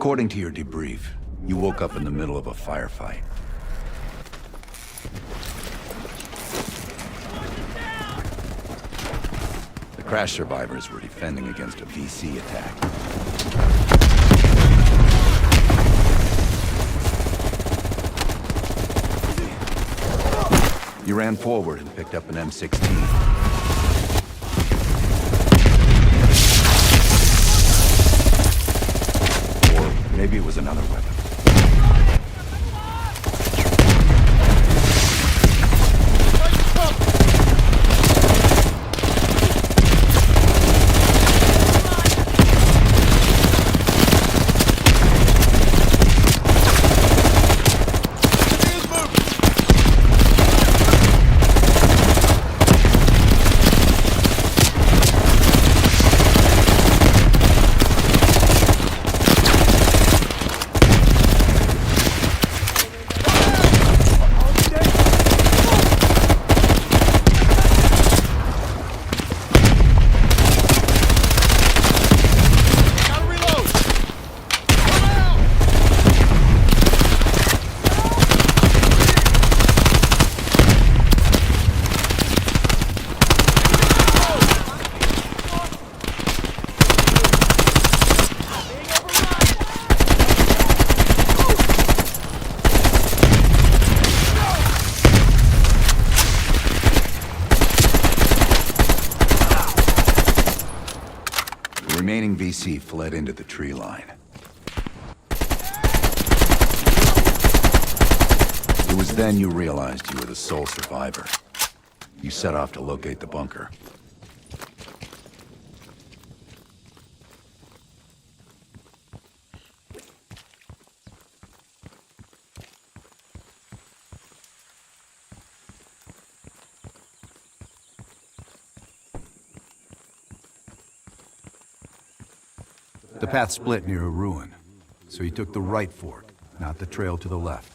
According to your debrief, you woke up in the middle of a firefight. The crash survivors were defending against a VC attack. You ran forward and picked up an M16. Maybe it was another weapon. Remaining VC fled into the tree line. It was then you realized you were the sole survivor. You set off to locate the bunker. The path split near a ruin, so you took the right fork, not the trail to the left.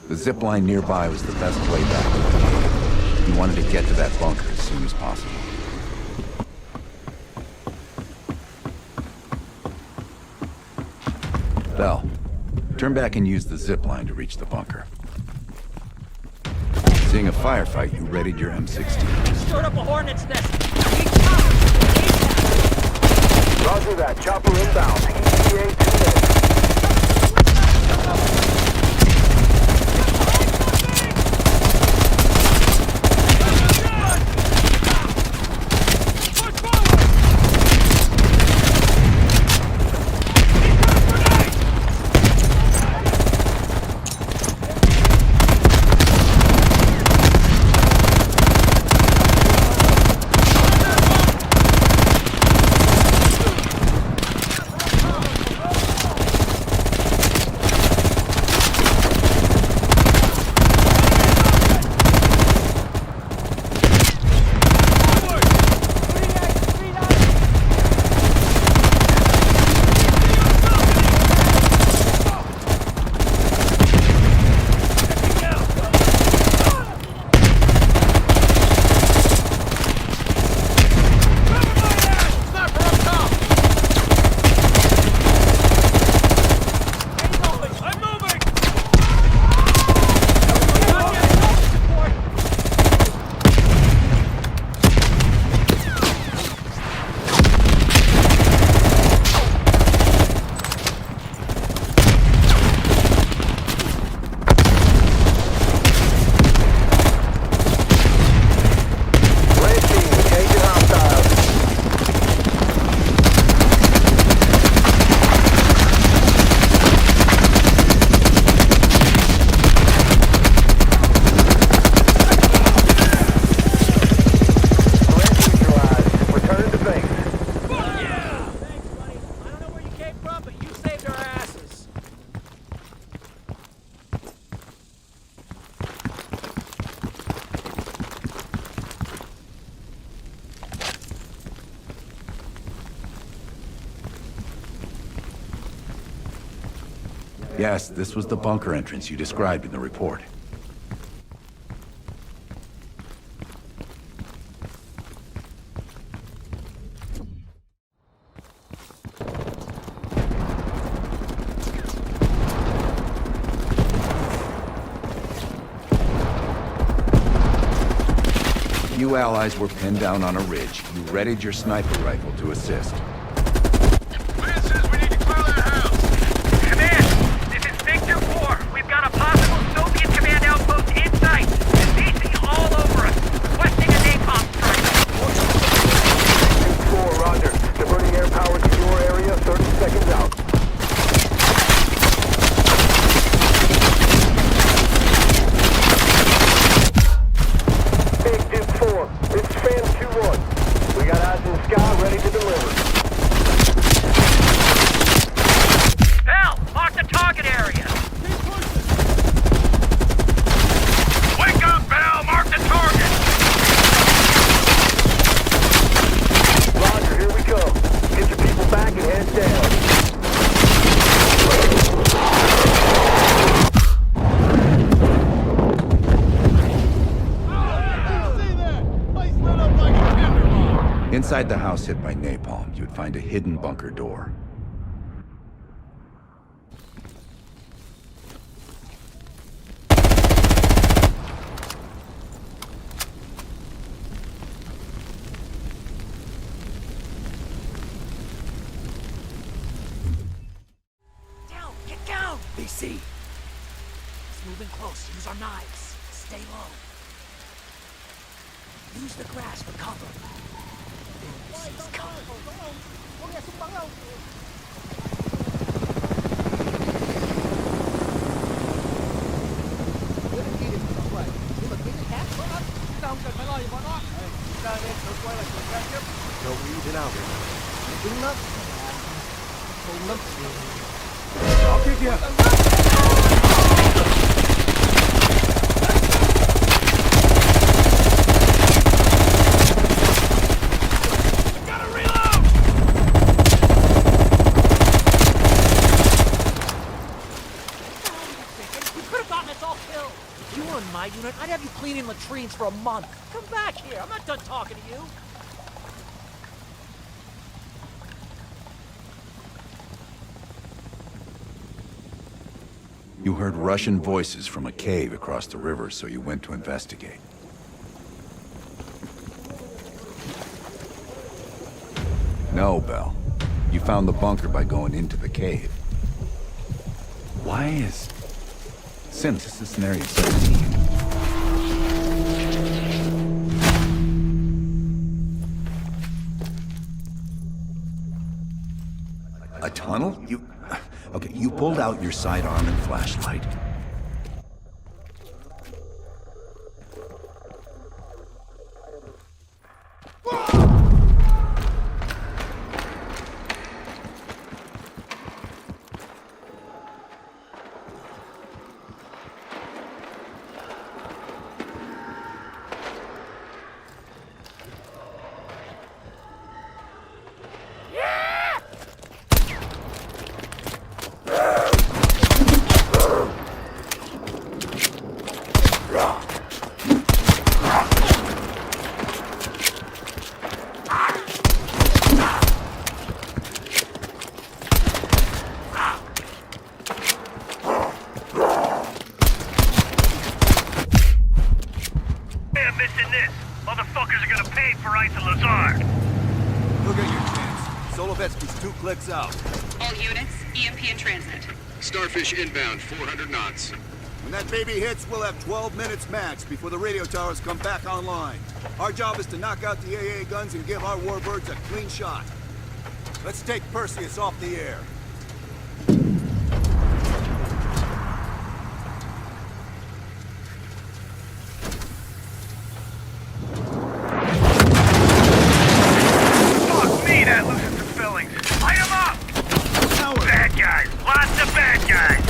The zip line nearby was the best way back. You wanted to get to that bunker as soon as possible. Bell, turn back and use the zip line to reach the bunker. Seeing a firefight, you readied your M16. Stored up a hornet's nest. Roger that. Chopper inbound. ETA 2 minutes. Yes, this was the bunker entrance you described in the report. You allies were pinned down on a ridge. You readied your sniper rifle to assist. Command says we need to clear that house. Command, this is Victor 4. We've got a possible Soviet command outpost in sight. And DC all over us. Requesting a napalm strike. 4, roger. Diverting air power to your area, 30 seconds out. Big Duke 4, it's Fan 2-1. We got eyes in the sky ready to deliver. Bell, mark the target area. Wake up, Bell! Mark the target! Roger, here we come. Get your people back and head down. Inside the house hit by napalm, you'd find a hidden bunker door. Down, get down. BC. It's moving close. Use our knives. Stay low. Use the grass for cover. BC's coming. My unit, I'd have you cleaning latrines for a month. Come back here. I'm not done talking to you. You heard Russian voices from a cave across the river, so you went to investigate. No, Bell. You found the bunker by going into the cave. Why is... Sims, this is scenario 17. A tunnel? Okay, you pulled out your sidearm and flashlight. Clicks out. All units, EMP in transit. Starfish inbound, 400 knots. When that baby hits, we'll have 12 minutes max before the radio towers come back online. Our job is to knock out the AA guns and give our warbirds a clean shot. Let's take Perseus off the air. Fuck me, that loosens the fillings. Light 'em up! Bad guys, lots of bad guys.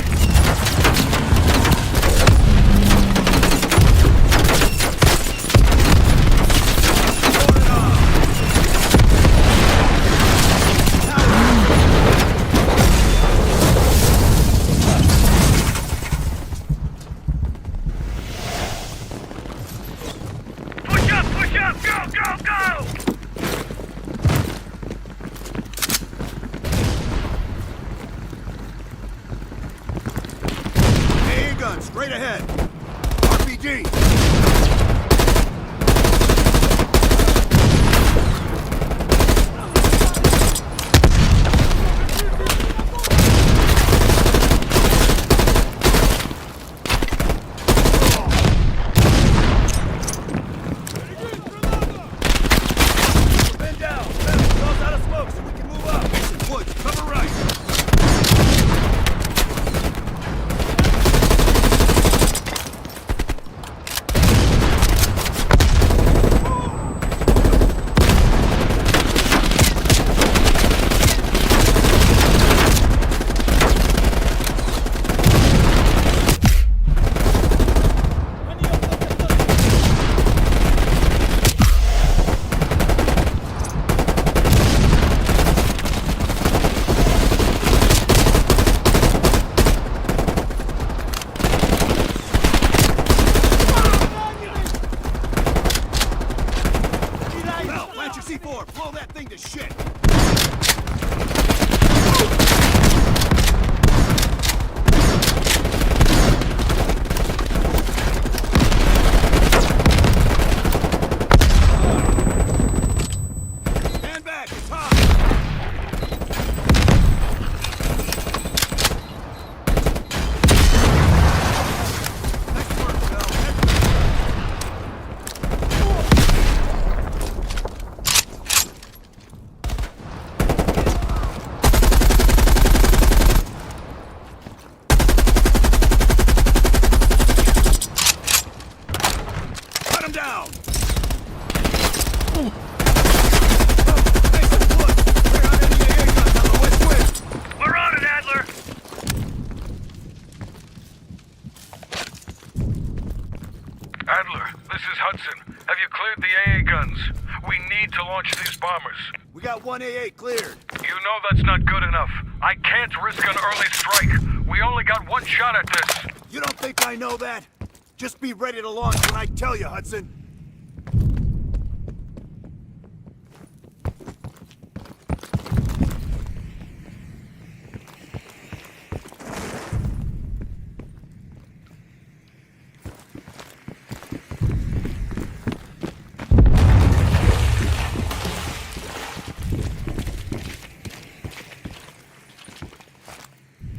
C4, blow that thing to shit! Stand back, it's hot! Nice work, Bell. Cut him down! We're on it, Adler! Adler, this is Hudson. Have you cleared the AA guns? We need to launch these bombers. We got 1 AA cleared. You know that's not good enough. I can't risk an early strike. We only got one shot at this. You don't think I know that? Just be ready to launch when I tell you, Hudson.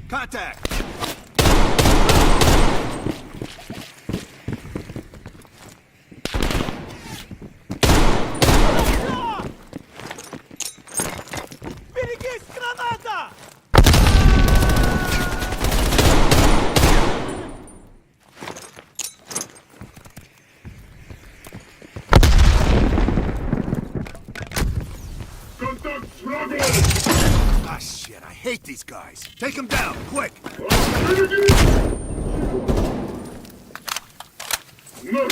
Contact! Ah, shit, I hate these guys. Take them down, quick! We got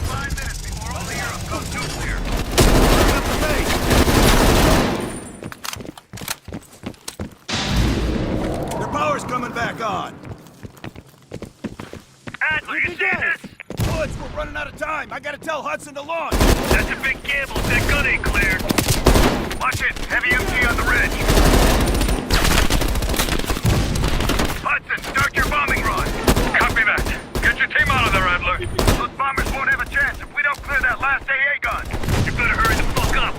5 minutes before all the Europe goes nuclear. Bring up the base! Their power's coming back on. Adler, you see this? Woods, we're running out of time. I gotta tell Hudson to launch. That's a big gamble if that gun ain't cleared. Watch it. Heavy MG on the ridge. Hudson, start your bombing run. Copy that. Get your team out of there, Adler. Those bombers won't have a chance if we don't clear that last AA gun. You better hurry the fuck up.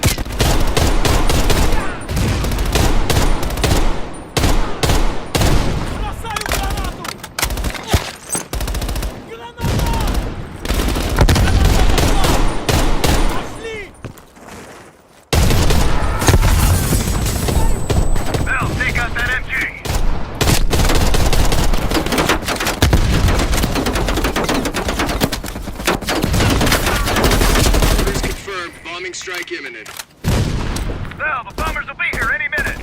Bell, take out that MG. Orders confirmed. Bombing strike imminent. Bell, the bombers will be here any minute.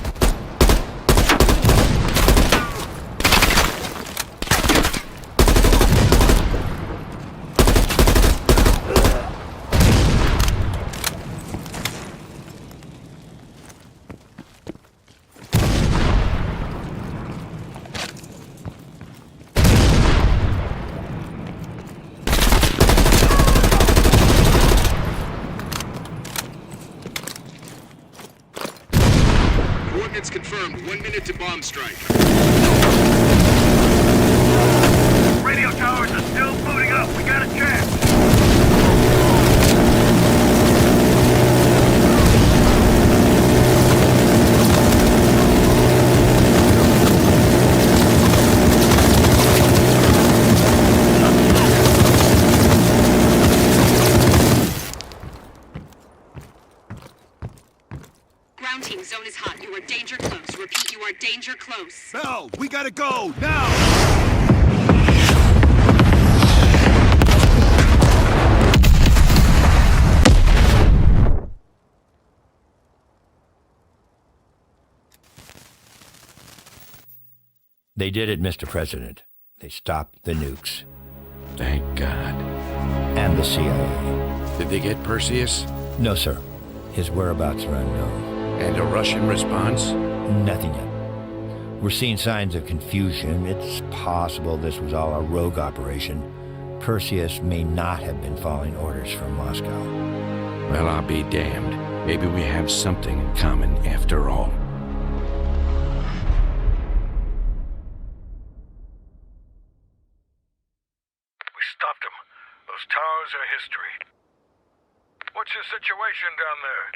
Coordinates confirmed. 1 minute to bomb strike. Radio towers are still booting up. We got a chance. Ground team, zone is hot. You are danger close. Repeat, you are danger close. Bell, we gotta go, now! They did it, Mr. President. They stopped the nukes. Thank God. And the CIA. Did they get Perseus? No, sir. His whereabouts are unknown. And a Russian response? Nothing yet. We're seeing signs of confusion. It's possible this was all a rogue operation. Perseus may not have been following orders from Moscow. Well, I'll be damned. Maybe we have something in common after all. We stopped him. Those towers are history. What's your situation down there?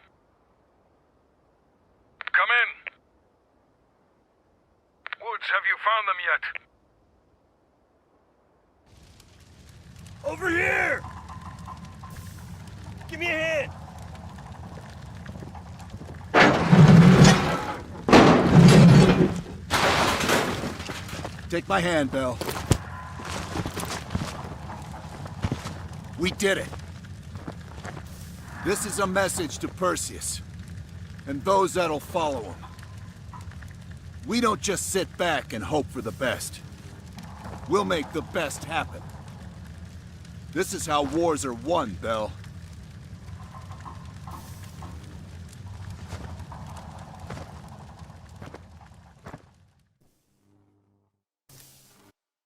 Come in. Woods, have you found them yet? Over here! Give me a hand! Take my hand, Bell. We did it. This is a message to Perseus, and those that'll follow him. We don't just sit back and hope for the best. We'll make the best happen. This is how wars are won, Bell.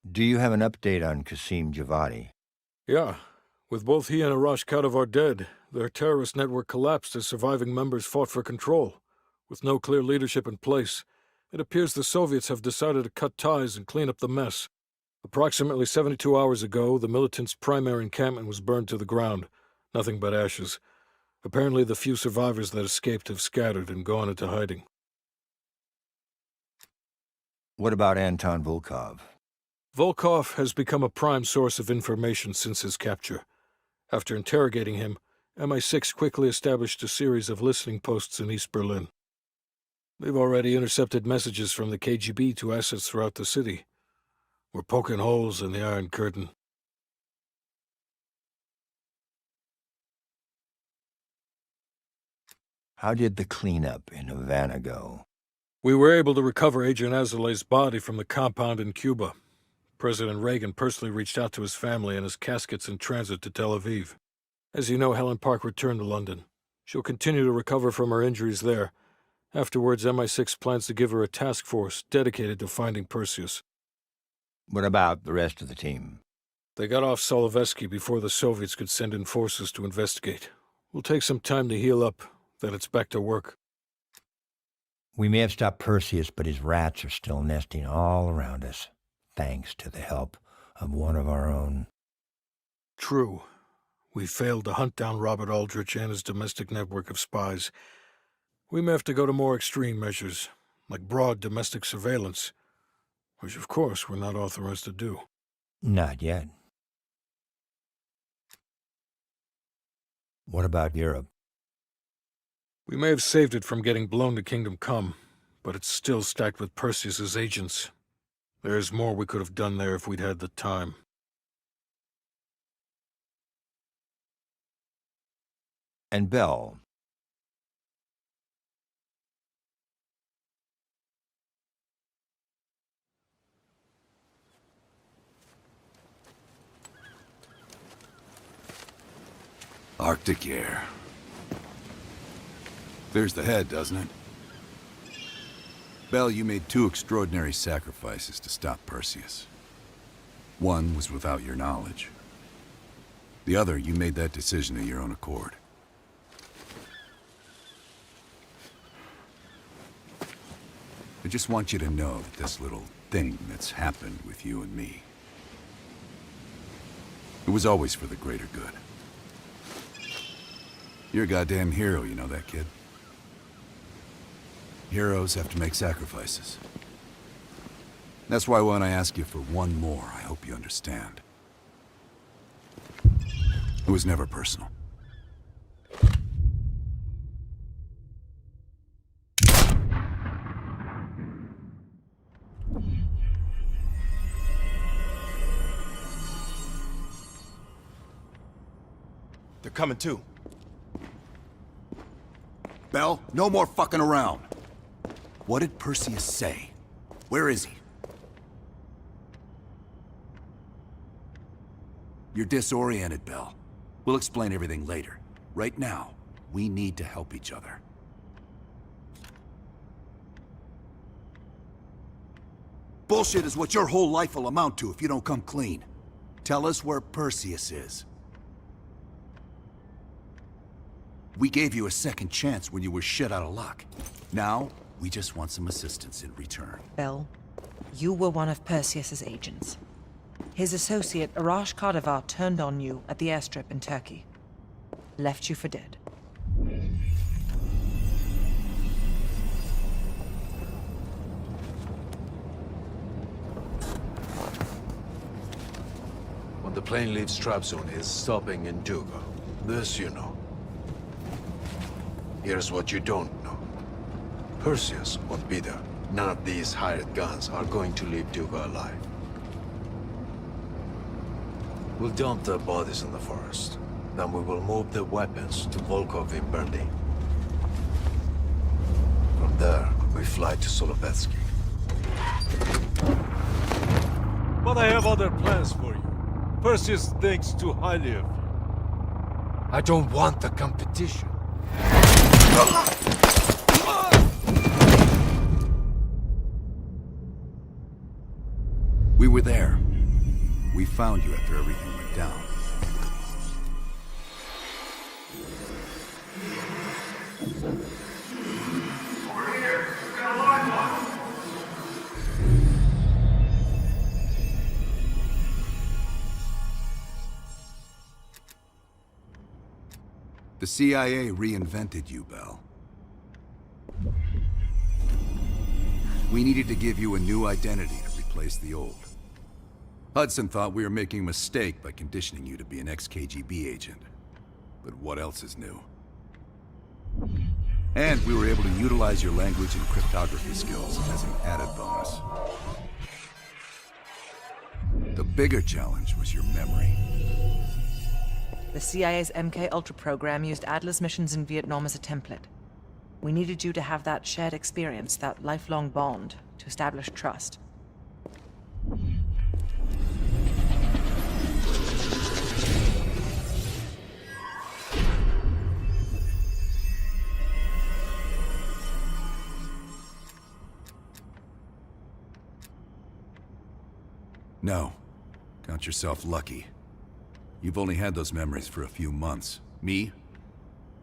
Do you have an update on Qasim Javadi? Yeah. With both he and Arash Kadivar dead, their terrorist network collapsed as surviving members fought for control. With no clear leadership in place, it appears the Soviets have decided to cut ties and clean up the mess. Approximately 72 hours ago, the militants' primary encampment was burned to the ground. Nothing but ashes. Apparently the few survivors that escaped have scattered and gone into hiding. What about Anton Volkov? Volkov has become a prime source of information since his capture. After interrogating him, MI6 quickly established a series of listening posts in East Berlin. They've already intercepted messages from the KGB to assets throughout the city. We're poking holes in the Iron Curtain. How did the cleanup in Havana go? We were able to recover Agent Azoulay's body from the compound in Cuba. President Reagan personally reached out to his family, and his casket's in transit to Tel Aviv. As you know, Helen Park returned to London. She'll continue to recover from her injuries there. Afterwards, MI6 plans to give her a task force dedicated to finding Perseus. What about the rest of the team? They got off Solovetsky before the Soviets could send in forces to investigate. We'll take some time to heal up, then it's back to work. We may have stopped Perseus, but his rats are still nesting all around us, thanks to the help of one of our own. True. We failed to hunt down Robert Aldrich and his domestic network of spies. We may have to go to more extreme measures, like broad domestic surveillance, which of course we're not authorized to do. Not yet. What about Europe? We may have saved it from getting blown to Kingdom Come, but it's still stacked with Perseus's agents. There's more we could have done there if we'd had the time. And Bell. Arctic air. There's the head, doesn't it? Bell, you made two extraordinary sacrifices to stop Perseus. One was without your knowledge. The other, you made that decision of your own accord. I just want you to know that this little thing that's happened with you and me, it was always for the greater good. You're a goddamn hero, you know that, kid? Heroes have to make sacrifices. That's why when I ask you for one more, I hope you understand. It was never personal. They're coming too. Bell, no more fucking around. What did Perseus say? Where is he? You're disoriented, Bell. We'll explain everything later. Right now, we need to help each other. bullshit is what your whole life will amount to if you don't come clean. Tell us where Perseus is. We gave you a second chance when you were shit out of luck. Now, we just want some assistance in return. Bell, you were one of Perseus's agents. His associate, Arash Kardavar, turned on you at the airstrip in Turkey. Left you for dead. When the plane leaves Trabzon, it's stopping in Duga. This you know. Here's what you don't know. Perseus won't be there. None of these hired guns are going to leave Duga alive. We'll dump their bodies in the forest. Then we will move the weapons to Volkov in Berlin. From there, we fly to Solovetsky. But I have other plans for you. Perseus thinks too highly of you. I don't want the competition. We were there. We found you after everything went down. Over here. We've got a large one. The CIA reinvented you, Bell. We needed to give you a new identity to replace the old. Hudson thought we were making a mistake by conditioning you to be an ex-KGB agent. But what else is new? And we were able to utilize your language and cryptography skills as an added bonus. The bigger challenge was your memory. The CIA's MK Ultra program used Adler's missions in Vietnam as a template. We needed you to have that shared experience, that lifelong bond, to establish trust. No. Count yourself lucky. You've only had those memories for a few months. Me?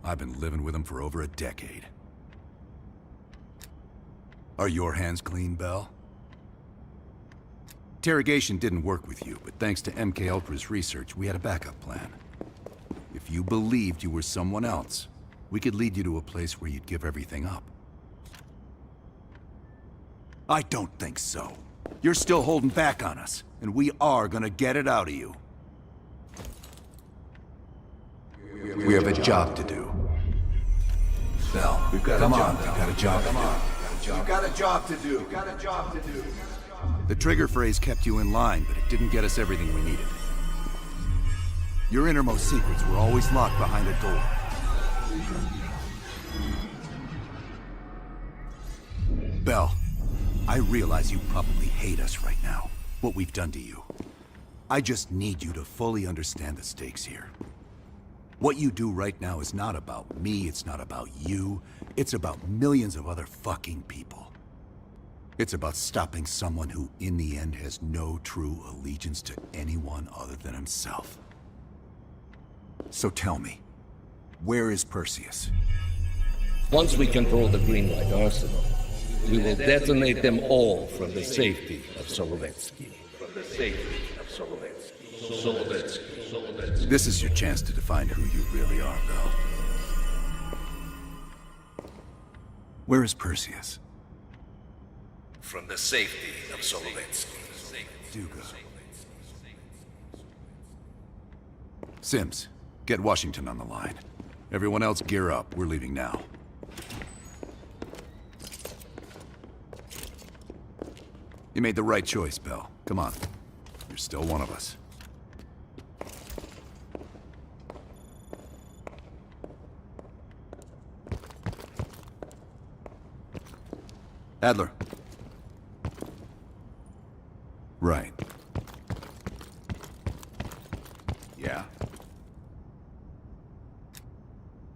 I've been living with them for over a decade. Are your hands clean, Bell? Interrogation didn't work with you, but thanks to MK Ultra's research, we had a backup plan. If you believed you were someone else, we could lead you to a place where you'd give everything up. I don't think so. You're still holding back on us, and we are gonna get it out of you. We have a job to do. Bell, we've got come on, we've got a job to do. We've got a job to do. We've got a job to do. The trigger phrase kept you in line, but it didn't get us everything we needed. Your innermost secrets were always locked behind a door. Bell, I realize you probably hate us right now, what we've done to you. I just need you to fully understand the stakes here. What you do right now is not about me, it's not about you, it's about millions of other fucking people. It's about stopping someone who, in the end, has no true allegiance to anyone other than himself. So tell me, where is Perseus? Once we control the Greenlight Arsenal, we will detonate them all from the safety of Solovetsky. This is your chance to define who you really are, Bell. Where is Perseus? From the safety of Solovetsky. Duga. Sims, get Washington on the line. Everyone else gear up. We're leaving now. You made the right choice, Bell. Come on. You're still one of us. Adler. Right. Yeah.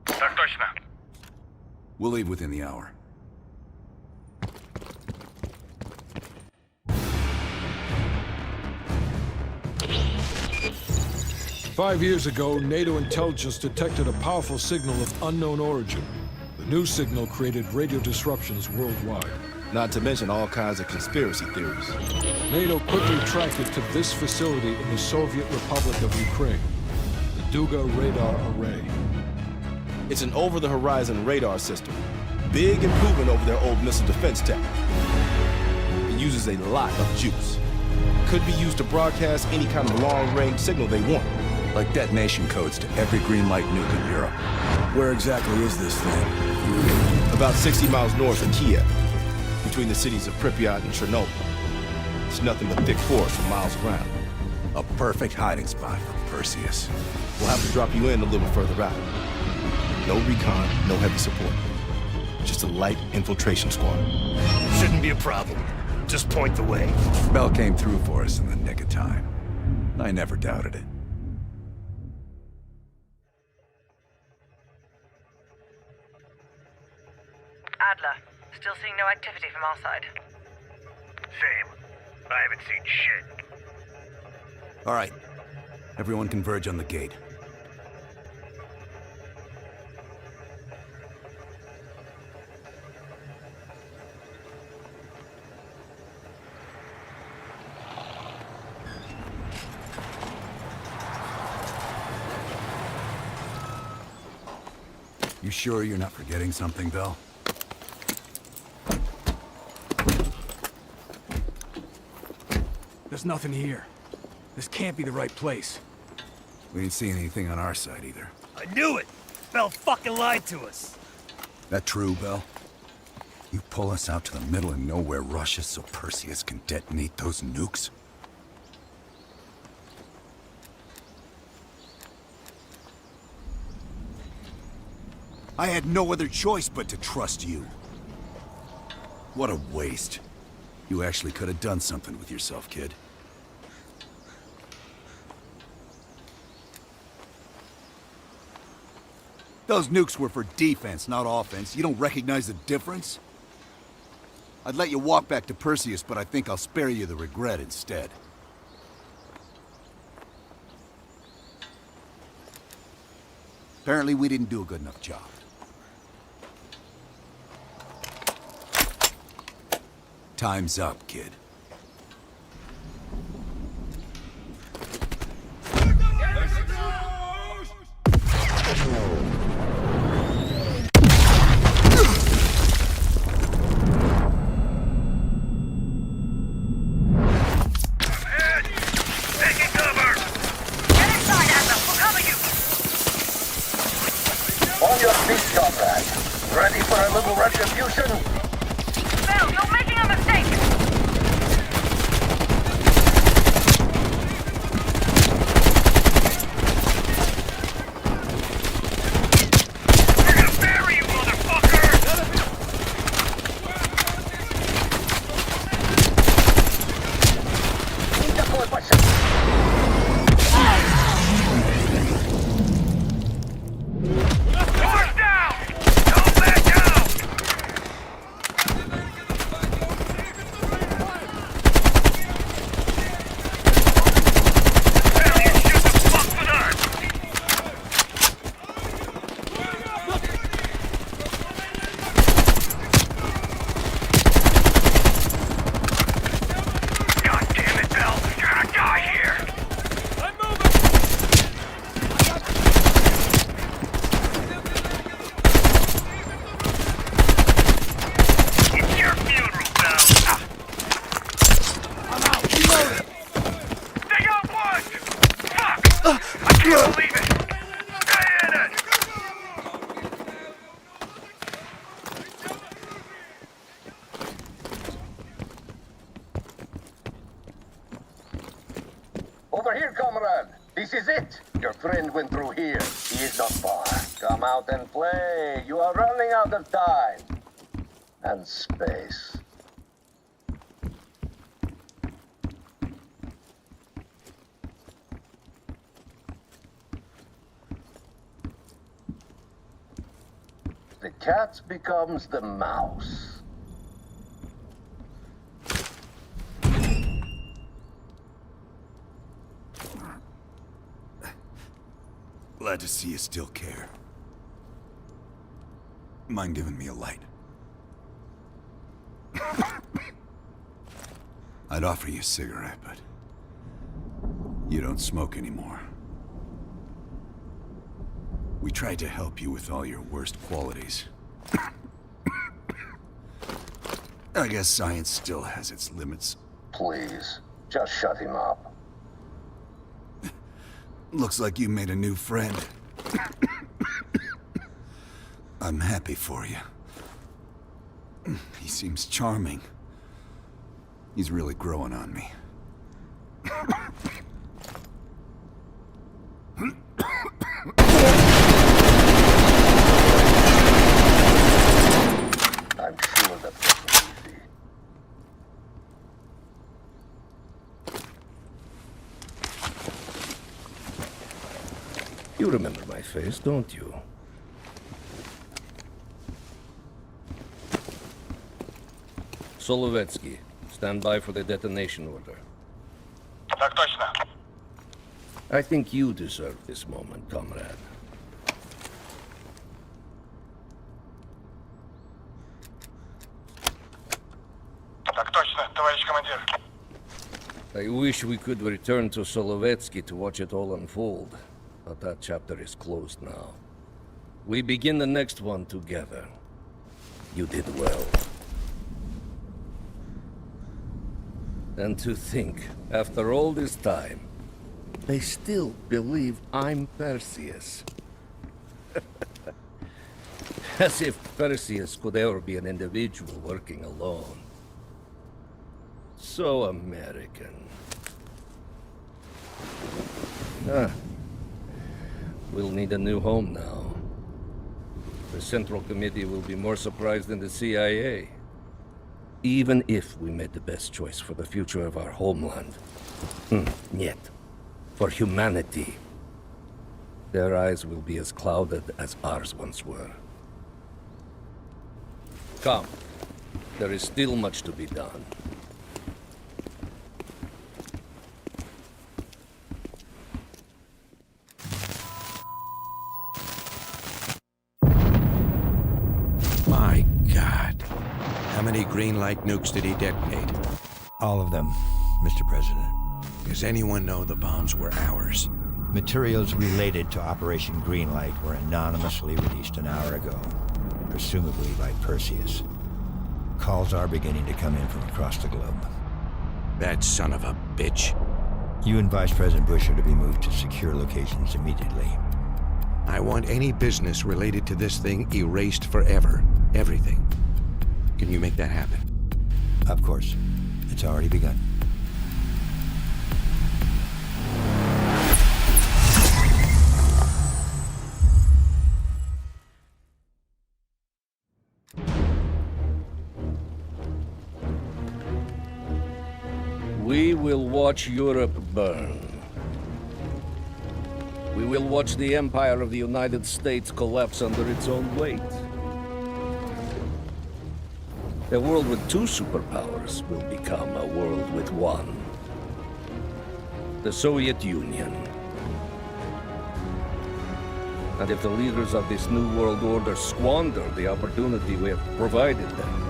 Так точно. We'll leave within the hour. 5 years ago, NATO intelligence detected a powerful signal of unknown origin. The new signal created radio disruptions worldwide. Not to mention all kinds of conspiracy theories. NATO quickly tracked it to this facility in the Soviet Republic of Ukraine, the Duga radar array. It's an over-the-horizon radar system. Big improvement over their old missile defense tech. It uses a lot of juice. Could be used to broadcast any kind of long-range signal they want. Like detonation codes to every green light nuke in Europe. Where exactly is this thing? About 60 miles north of Kiev, between the cities of Pripyat and Chernobyl. It's nothing but thick forest for miles around. A perfect hiding spot for Perseus. We'll have to drop you in a little further out. No recon, no heavy support. Just a light infiltration squad. Shouldn't be a problem. Just point the way. Bell came through for us in the nick of time. I never doubted it. Adler, still seeing no activity from our side. Same. I haven't seen shit. All right. Everyone converge on the gate. You sure you're not forgetting something, Bell? There's nothing here. This can't be the right place. We ain't seeing anything on our side either. I knew it! Bell fucking lied to us! That true, Bell? You pull us out to the middle of nowhere Russia so Perseus can detonate those nukes? I had no other choice but to trust you. What a waste. You actually could have done something with yourself, kid. Those nukes were for defense, not offense. You don't recognize the difference? I'd let you walk back to Perseus, but I think I'll spare you the regret instead. Apparently we didn't do a good enough job. Time's up, kid. On your feet, comrade. Ready for a little retribution? Bell, you're making a mistake! We're gonna bury you, motherfucker! Doors down! Don't back down! Hell, you shoot the fuck with us! God damn it, Bell! You're gonna die here! I'm moving! It's your funeral, Bell! I'm out! Reloading! They got one! Fuck! I can't believe it! Stay in it! Over here, comrade. This is it. Your friend went through here. He is not far. Come out and play. You are running out of time. And space. The cat becomes the mouse. Glad to see you still care. Mind giving me a light? I'd offer you a cigarette, but you don't smoke anymore. We tried to help you with all your worst qualities. I guess science still has its limits. Please, just shut him up. Looks like you made a new friend. I'm happy for you. He seems charming. He's really growing on me. I'm sure that wasn't easy. You remember my face, don't you? Solovetsky, stand by for the detonation order. Так точно. I think you deserve this moment, comrade. Так точно, товарищ командир. I wish we could return to Solovetsky to watch it all unfold, but that chapter is closed now. We begin the next one together. You did well. And to think, after all this time, they still believe I'm Perseus. As if Perseus could ever be an individual working alone. So American. We'll need a new home now. The Central Committee will be more surprised than the CIA. Even if we made the best choice for the future of our homeland. Yet, for humanity, their eyes will be as clouded as ours once were. Come, there is still much to be done. My God. How many green light nukes did he detonate? All of them, Mr. President. Does anyone know the bombs were ours? Materials related to Operation Greenlight were anonymously released an hour ago, presumably by Perseus. Calls are beginning to come in from across the globe. That son of a bitch. You and Vice President Bush are to be moved to secure locations immediately. I want any business related to this thing erased forever. Everything. Can you make that happen? Of course. It's already begun. We will watch Europe burn. We will watch the empire of the United States collapse under its own weight. A world with two superpowers will become a world with one. The Soviet Union. And if the leaders of this new world order squander the opportunity we have provided them,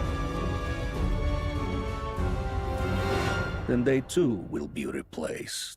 then they too will be replaced.